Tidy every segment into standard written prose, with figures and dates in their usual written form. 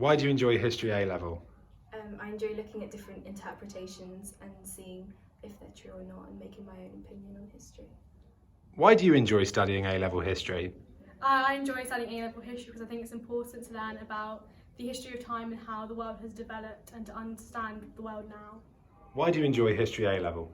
Why do you enjoy History A level? I enjoy looking at different interpretations and seeing if they're true or not and making my own opinion on history. Why do you enjoy studying A level history? I enjoy studying A-level history because I think it's important to learn about the history of time and how the world has developed and to understand the world now. Why do you enjoy History A level?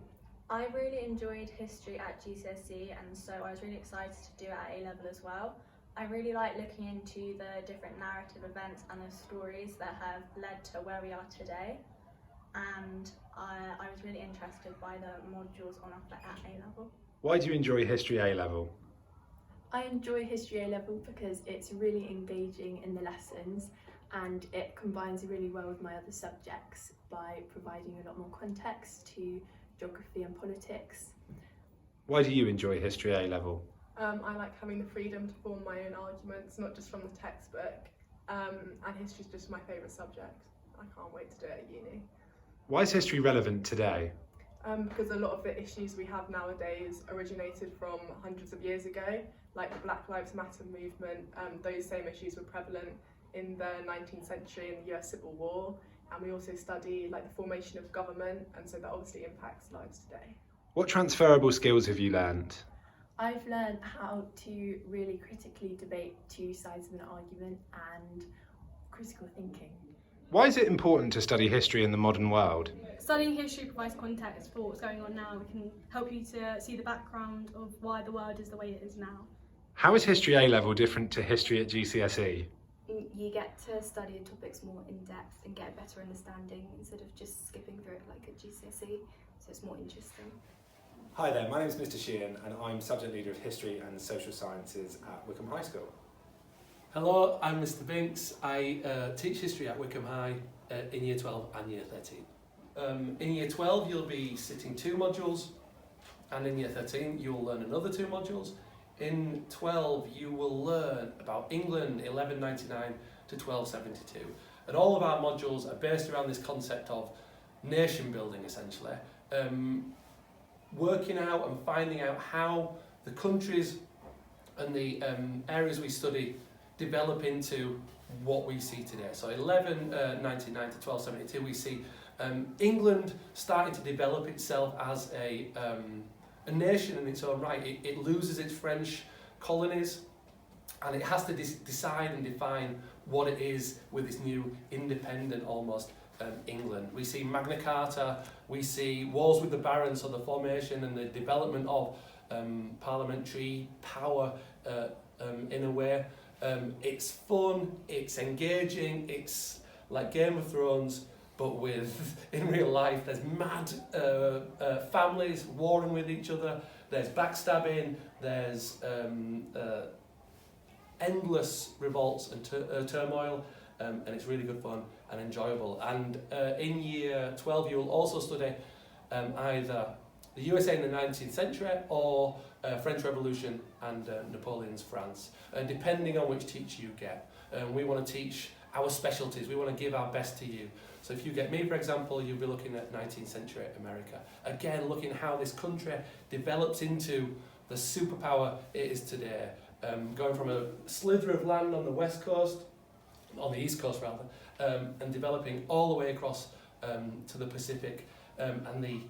I really enjoyed history at GCSE, and so I was really excited to do it at A-level as well. I really like looking into the different narrative events and the stories that have led to where we are today, and I was really interested by the modules on offer at A-level. Why do you enjoy History A level? I enjoy History A level because it's really engaging in the lessons and it combines really well with my other subjects by providing a lot more context to geography and politics. Why do you enjoy History A level? I like having the freedom to form my own arguments, not just from the textbook, and history's just my favourite subject. I can't wait to do it at uni. Why is history relevant today? Because a lot of the issues we have nowadays originated from hundreds of years ago, like the Black Lives Matter movement. Those same issues were prevalent in the 19th century in the US Civil War, and we also study like the formation of government, and so that obviously impacts lives today. What transferable skills have you learned? I've learned how to really critically debate two sides of an argument and critical thinking. Why is it important to study history in the modern world? Studying history provides context for what's going on now. It can help you to see the background of why the world is the way it is now. How is History A level different to history at GCSE? You get to study topics more in depth and get a better understanding instead of just skipping through it like at GCSE, so it's more interesting. Hi there, my name is Mr. Sheehan and I'm Subject Leader of History and Social Sciences at Wycombe High School. Hello, I'm Mr. Binks. I teach history at Wycombe High in Year 12 and Year 13. In Year 12 you'll be sitting 2 modules, and in Year 13 you'll learn another 2 modules. In 12 you will learn about England 1199 to 1272, and all of our modules are based around this concept of nation building essentially. Working out and finding out how the countries and the areas we study develop into what we see today. So 1199 to 1272 we see England starting to develop itself as a nation in its own right. It loses its French colonies and it has to decide and define what it is with its new independent almost England. We see Magna Carta, we see wars with the barons, so the formation and the development of parliamentary power in a way. It's fun, it's engaging, it's like Game of Thrones, but with, in real life, there's mad families warring with each other, there's backstabbing, there's endless revolts and turmoil, and it's really good fun and enjoyable. And in Year 12 you will also study either the USA in the 19th century or French Revolution and Napoleon's France, depending on which teacher you get. We want to teach our specialties, we want to give our best to you. So if you get me, for example, you'll be looking at 19th century America. Again, looking at how this country develops into the superpower it is today. Going from a slither of land on the west coast, on the east coast rather, and developing all the way across to the Pacific, and the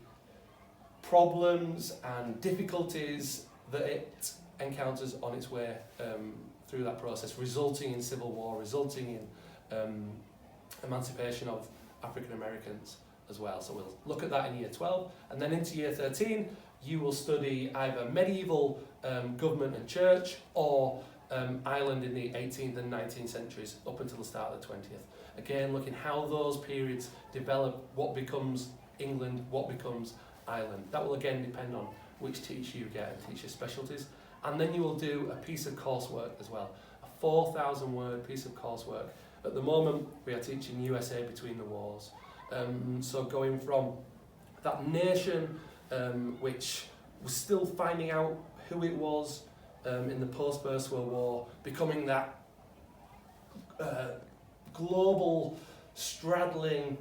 problems and difficulties that it encounters on its way through that process, resulting in civil war, resulting in emancipation of African Americans as well. So we'll look at that in Year 12, and then into Year 13 you will study either medieval government and church or Ireland in the 18th and 19th centuries up until the start of the 20th. Again, looking how those periods develop, what becomes England, what becomes Ireland. That will again depend on which teacher you get and teacher specialties. And then you will do a piece of coursework as well, a 4,000 word piece of coursework. At the moment we are teaching USA between the wars. So going from that nation which was still finding out who it was in the post-First World War, becoming that global straddling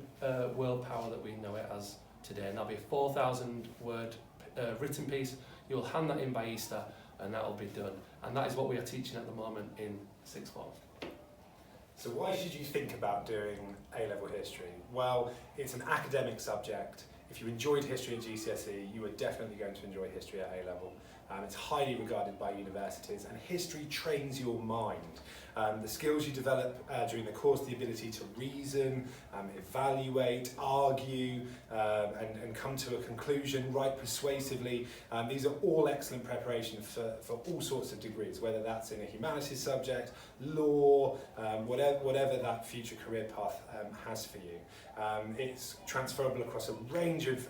world power that we know it as today. And that'll be a 4,000 word written piece. You'll hand that in by Easter and that'll be done. And that is what we are teaching at the moment in 6th form. So why should you think about doing A-level history? Well, it's an academic subject. If you enjoyed history at GCSE, you are definitely going to enjoy history at A-level. It's highly regarded by universities, and history trains your mind. The skills you develop during the course, the ability to reason, evaluate, argue, and come to a conclusion, write persuasively. These are all excellent preparation for all sorts of degrees, whether that's in a humanities subject, law, whatever that future career path has for you. It's transferable across a range of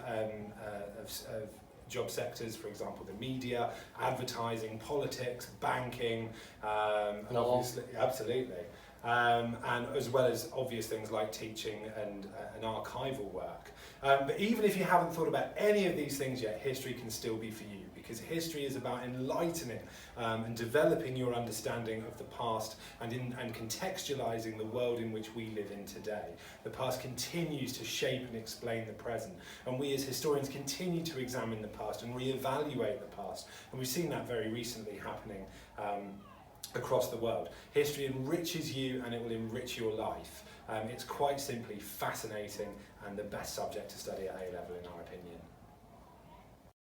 job sectors, for example, the media, advertising, politics, banking, and obviously, absolutely, and as well as obvious things like teaching and archival work. But even if you haven't thought about any of these things yet, history can still be for you, because history is about enlightening and developing your understanding of the past and contextualising the world in which we live in today. The past continues to shape and explain the present, and we as historians continue to examine the past and re-evaluate the past, and we've seen that very recently happening across the world. History enriches you and it will enrich your life. It's quite simply fascinating and the best subject to study at A-level in our opinion.